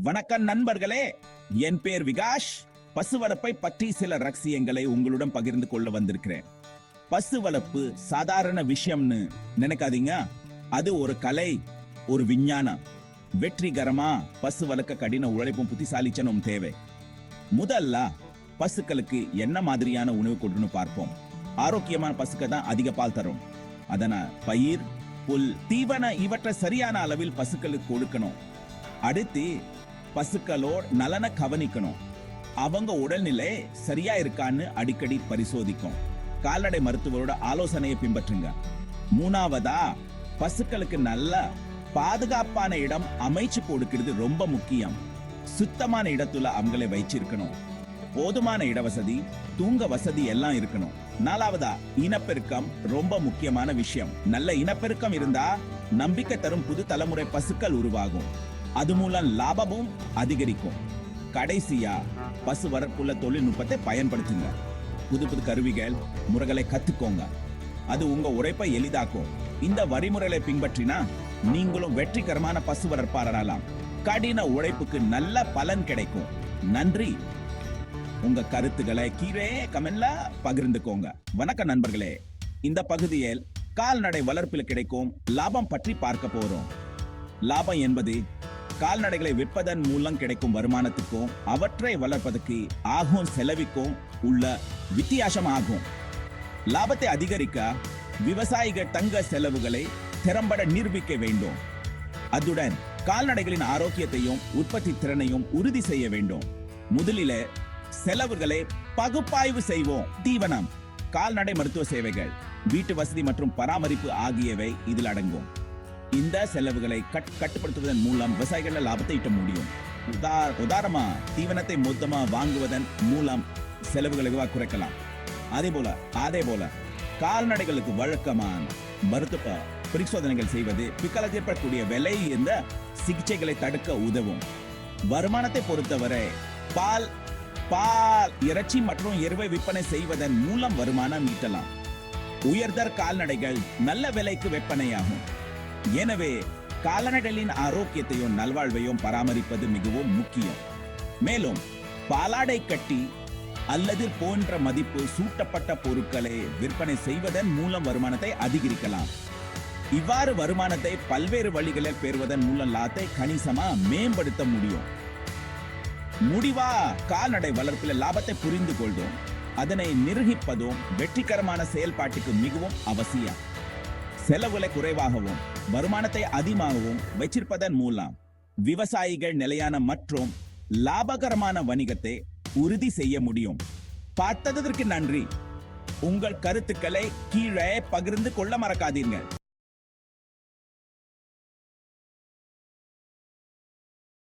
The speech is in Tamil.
வணக்கம் நண்பர்களே, என் பேர் விகாஷ். பசு வளர்ப்பை பற்றி சில ரகசியங்களை உங்களுடன் பகிர்ந்து கொள்ள வந்திருக்கிறேன். பசு வளர்ப்பு சாதாரண விஷயம்னு நினைக்காதீங்க. அது ஒரு கலை, ஒரு விஞ்ஞானம். வெற்றிகரமா பசு வளர்க்க கடின உழைப்பும் புத்திசாலித்தனமும் தேவை. முதல்ல பசுக்களுக்கு என்ன மாதிரியான உணவு கொடுக்கணும் பார்ப்போம். ஆரோக்கியமான பசுக்கள் தான் அதிக பால் தரும். அதனால பயிர், புல், தீவன இவற்றை சரியான அளவில் பசுக்களுக்கு கொடுக்கணும். அடுத்து பசுக்களோட நலனை கவனிக்கணும். அவங்க உடல்நிலை சரியா இருக்கான்னு அடிக்கடி பரிசோதிக்கும். கால்நடை மருத்துவரோட ஆலோசனையை பின்பற்றுங்க. மூணாவதா, பசுக்களுக்கு நல்ல பாதுகாப்பான இடம் அமைச்சு கொடுக்கிறது ரொம்ப முக்கியம். சுத்தமான இடத்துல அவங்களை வச்சிருக்கணும். போதுமான இடவசதி, தூங்க வசதி எல்லாம் இருக்கணும். நாலாவதா, இனப்பெருக்கம் ரொம்ப முக்கியமான விஷயம். நல்ல இனப்பெருக்கம் இருந்தா நம்பிக்கை தரும் புது தலைமுறை பசுக்கள் உருவாகும். அது மூலம் லாபமும் அதிகரிக்கும். கடைசியா, பசு வளர்ப்புள்ள தொழில்நுட்பத்தை பயன்படுத்துங்க. புது புது கருவிகள், முறைகளை கத்துக்கோங்க. அது உங்க உழைப்பை எளிதாக்கும். இந்த வழிமுறைகளை பின்பற்றினா நீங்களும் வெற்றிகரமான பசு வளர்ப்பாளராகலாம். கடின உழைப்புக்கு நல்ல பலன் கிடைக்கும். நன்றி. உங்க கருத்துக்களை கீழே கமெண்ட்ல பகிர்ந்துக்கோங்க. வணக்கம் நண்பர்களே. இந்த பகுதியில் கால்நடை வளர்ப்பில் கிடைக்கும் லாபம் பற்றி பார்க்க போறோம். லாபம் என்பது கால்நடைகளை விற்பதன் மூலம் கிடைக்கும் வருமானத்துக்கும் அவற்றை வளர்ப்பதற்கு ஆகும் செலவிற்கும் உள்ள வித்தியாசம் ஆகும். லாபத்தை அதிகரிக்க விவசாயிகள் தங்க செலவுகளை திறம்பட நிரூபிக்க வேண்டும். அதுடன் கால்நடைகளின் ஆரோக்கியத்தையும் உற்பத்தி திறனையும் உறுதி செய்ய வேண்டும். முதலில் செலவுகளை பகுப்பாய்வு செய்வோம். தீவனம், கால்நடை மருத்துவ சேவைகள், வீட்டு வசதி மற்றும் பராமரிப்பு ஆகியவை இதில் அடங்கும். இந்த செலவுகளை கட்டுப்படுத்துவதன் மூலம் விவசாயிகள் லாபத்தை ஈட்ட முடியும். உதாரணமா, தீவனத்தை மொத்தமா வாங்குவதன் மூலம் செலவுகளை குறைக்கலாம். அதே போல கால்நடைகளுக்கு வழக்கமான மருத்துவ பரிசோதனைகள் செய்வது பிக்கலுக்கு ஏற்படக்கூடிய விலை இந்த சிகிச்சைகளை தடுக்க உதவும். வருமானத்தை பொறுத்தவரை பால், இறைச்சி மற்றும் எருவை விற்பனை செய்வதன் மூலம் வருமானம் ஈட்டலாம். உயர்தர கால்நடைகள் நல்ல விலைக்கு விற்பனையாகும். எனவே கால்நடைகளின் ஆரோக்கியத்தையும் நல்வாழ்வையும் பராமரிப்பது மிகவும் முக்கியம். மேலும் பாலாடை கட்டி அல்லது போன்ற மதிப்பு சூட்டப்பட்ட பொருட்களை விற்பனை செய்வதன் மூலம் வருமானத்தை அதிகரிக்கலாம். இவ்வாறு வருமானத்தை பல்வேறு வழிகளில் பெறுவதன் மூலம் லாபத்தை கணிசமா மேம்படுத்த முடியும். முடிவா, கால்நடை வளர்ப்பில் லாபத்தை புரிந்து கொள்ளும், அதனை நிர்வகிப்பதும் வெற்றிகரமான செயல்பாட்டுக்கு மிகவும் அவசியம். செலவுகளை குறைவாகவும் வருமானத்தை அதிகமாகவும் வச்சிருப்பதன் மூலம் விவசாயிகள் நிலையான மற்றும் லாபகரமான வணிகத்தை உறுதி செய்ய முடியும். பார்த்ததற்கு நன்றி. உங்கள் கருத்துக்களை கீழே பகிர்ந்து கொள்ள மறக்காதீர்கள்.